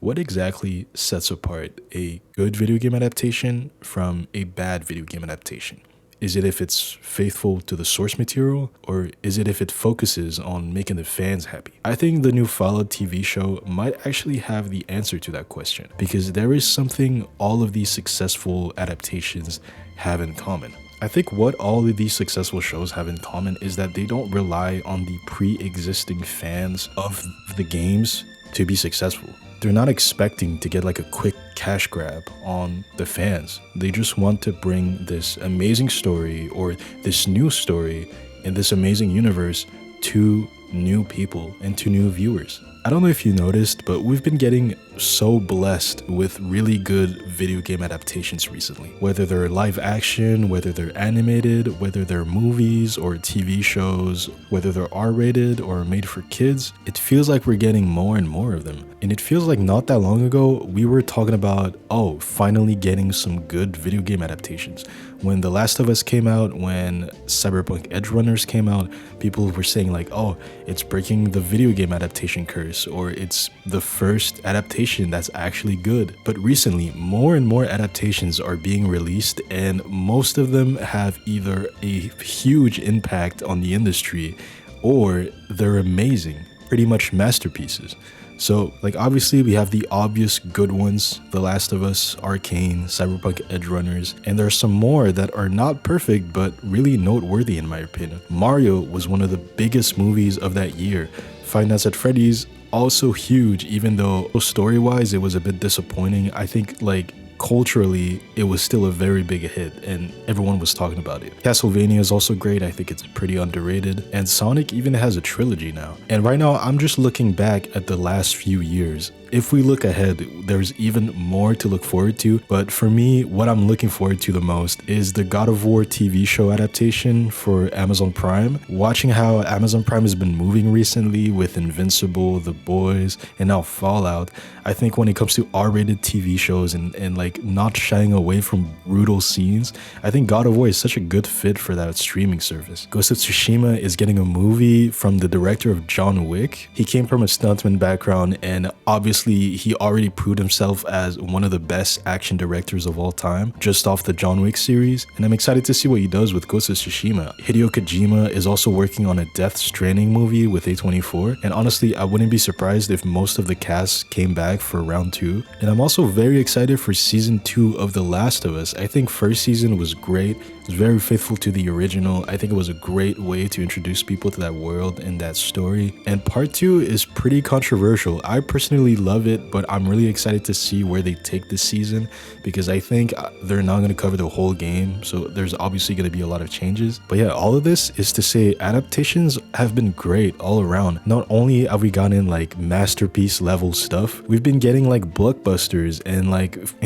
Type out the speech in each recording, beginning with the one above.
What exactly sets apart a good video game adaptation from a bad video game adaptation? Is it if it's faithful to the source material, or is it if it focuses on making the fans happy? I think the new Fallout TV show might actually have the answer to that question, because there is something all of these successful adaptations have in common. I think what all of these successful shows have in common is that they don't rely on the pre-existing fans of the games to be successful. They're not expecting to get like a quick cash grab on the fans. They just want to bring this amazing story or this new story in this amazing universe to new people and to new viewers. I don't know if you noticed, but we've been getting so blessed with really good video game adaptations recently. Whether they're live action, whether they're animated, whether they're movies or TV shows, whether they're R-rated or made for kids, it feels like we're getting more and more of them. And it feels like not that long ago, we were talking about, oh, finally getting some good video game adaptations. When The Last of Us came out, when Cyberpunk Edge Runners came out, people were saying like, oh, it's breaking the video game adaptation curse, or it's the first adaptation that's actually good. But recently, more and more adaptations are being released, and most of them have either a huge impact on the industry or they're amazing, pretty much masterpieces. So, like, obviously we have the obvious good ones, The Last of Us, Arcane, Cyberpunk Edge Runners, and there are some more that are not perfect but really noteworthy in my opinion. Mario was one of the biggest movies of that year. Five Nights at Freddy's, also huge, even though story-wise it was a bit disappointing. I think, like, culturally, it was still a very big hit and everyone was talking about it. Castlevania is also great. I think it's pretty underrated. And Sonic even has a trilogy now. And right now, I'm just looking back at the last few years. If we look ahead, there's even more to look forward to. But for me, what I'm looking forward to the most is the God of War TV show adaptation for Amazon Prime. Watching how Amazon Prime has been moving recently with Invincible, The Boys, and now Fallout, I think when it comes to R-rated TV shows and like not shying away from brutal scenes, I think God of War is such a good fit for that streaming service. Ghost of Tsushima is getting a movie from the director of John Wick. He came from a stuntman background, and obviously he already proved himself as one of the best action directors of all time just off the John Wick series, and I'm excited to see what he does with Ghost of Tsushima. Hideo Kojima is also working on a Death Stranding movie with A24, and honestly I wouldn't be surprised if most of the cast came back for round 2. And I'm also very excited for season 2 of The Last of Us. I think first season was great. It was very faithful to the original. I think it was a great way to introduce people to that world and that story. And part 2 is pretty controversial. I personally love it, but I'm really excited to see where they take this season, because I think they're not going to cover the whole game, so there's obviously going to be a lot of changes. But yeah, all of this is to say adaptations have been great all around. Not only have we gotten like masterpiece level stuff, we've been getting like blockbusters and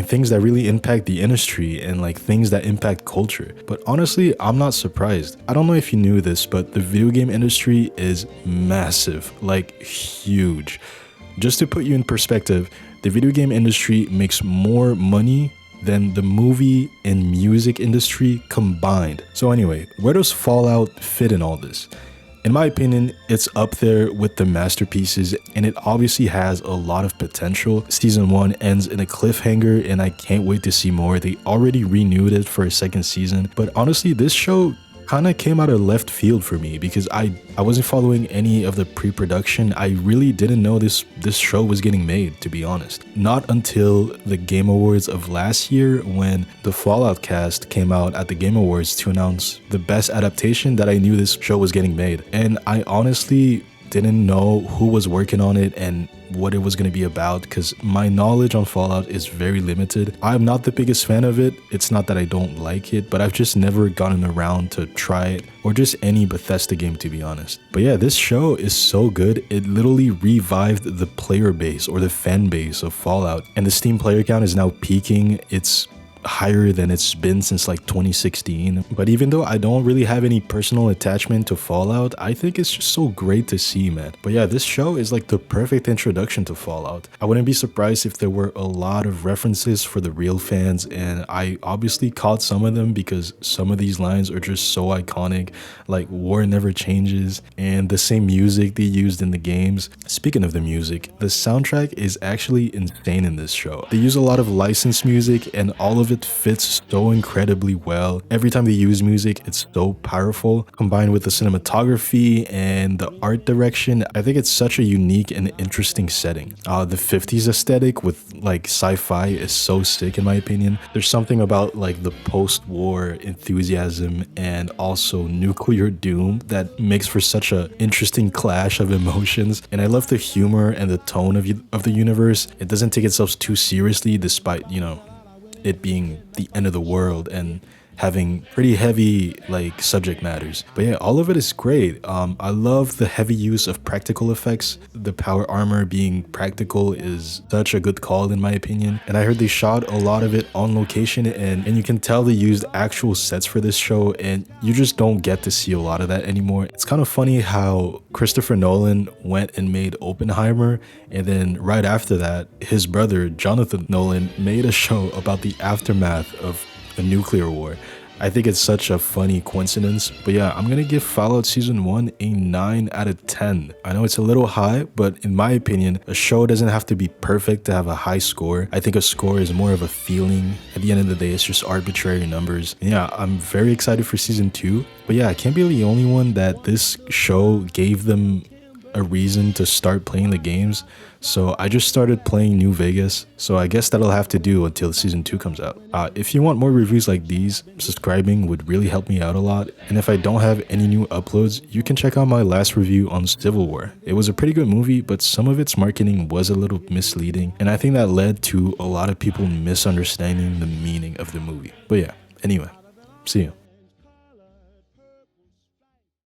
things that really impact the industry and like things that impact culture. But honestly, I'm not surprised. I don't know if you knew this, but the video game industry is massive, like huge. Just to put you in perspective, the video game industry makes more money than the movie and music industry combined. So anyway, where does Fallout fit in all this? In my opinion, it's up there with the masterpieces, and it obviously has a lot of potential. Season 1 ends in a cliffhanger, and I can't wait to see more. They already renewed it for a second season, but honestly, this show kind of came out of left field for me because I wasn't following any of the pre-production. I really didn't know this show was getting made, to be honest. Not until the Game Awards of last year, when the Fallout cast came out at the Game Awards to announce the best adaptation, that I knew this show was getting made. And I honestly didn't know who was working on it and what it was going to be about, because my knowledge on Fallout is very limited. I'm not the biggest fan of it. It's not that I don't like it, but I've just never gotten around to try it, or just any Bethesda game, to be honest. But yeah, this show is so good. It literally revived the player base or the fan base of Fallout, and the Steam player count is now peaking. It's higher than it's been since like 2016. But even though I don't really have any personal attachment to Fallout, I think it's just so great to see, man. But yeah, this show is like the perfect introduction to Fallout. I wouldn't be surprised if there were a lot of references for the real fans, and I obviously caught some of them because some of these lines are just so iconic, like war never changes, and the same music they used in the games. Speaking of the music, the soundtrack is actually insane in this show. They use a lot of licensed music and all of it fits so incredibly well. Every time they use music, it's so powerful. Combined with the cinematography and the art direction, I think it's such a unique and interesting setting. The 50s aesthetic with like sci-fi is so sick in my opinion. There's something about like the post-war enthusiasm and also nuclear doom that makes for such an interesting clash of emotions. And I love the humor and the tone of the universe. It doesn't take itself too seriously despite, you know, it being the end of the world and having pretty heavy like subject matters. But yeah, all of it is great. I love the heavy use of practical effects. The power armor being practical is such a good call in my opinion. And I heard they shot a lot of it on location, and you can tell they used actual sets for this show, and you just don't get to see a lot of that anymore. It's kind of funny how Christopher Nolan went and made Oppenheimer, and then right after that, his brother Jonathan Nolan made a show about the aftermath of a nuclear war. I think it's such a funny coincidence. But yeah, I'm gonna give Fallout Season 1 a 9 out of 10. I know it's a little high, but in my opinion, a show doesn't have to be perfect to have a high score. I think a score is more of a feeling. At the end of the day, it's just arbitrary numbers. And yeah, I'm very excited for Season 2. But yeah, I can't be the only one that this show gave them a reason to start playing the games. So I just started playing New Vegas, so I guess that'll have to do until Season 2 comes out. If you want more reviews like these, subscribing would really help me out a lot. And if I don't have any new uploads, you can check out my last review on Civil War. It was a pretty good movie, but some of its marketing was a little misleading, and I think that led to a lot of people misunderstanding the meaning of the movie. But yeah, anyway, see ya.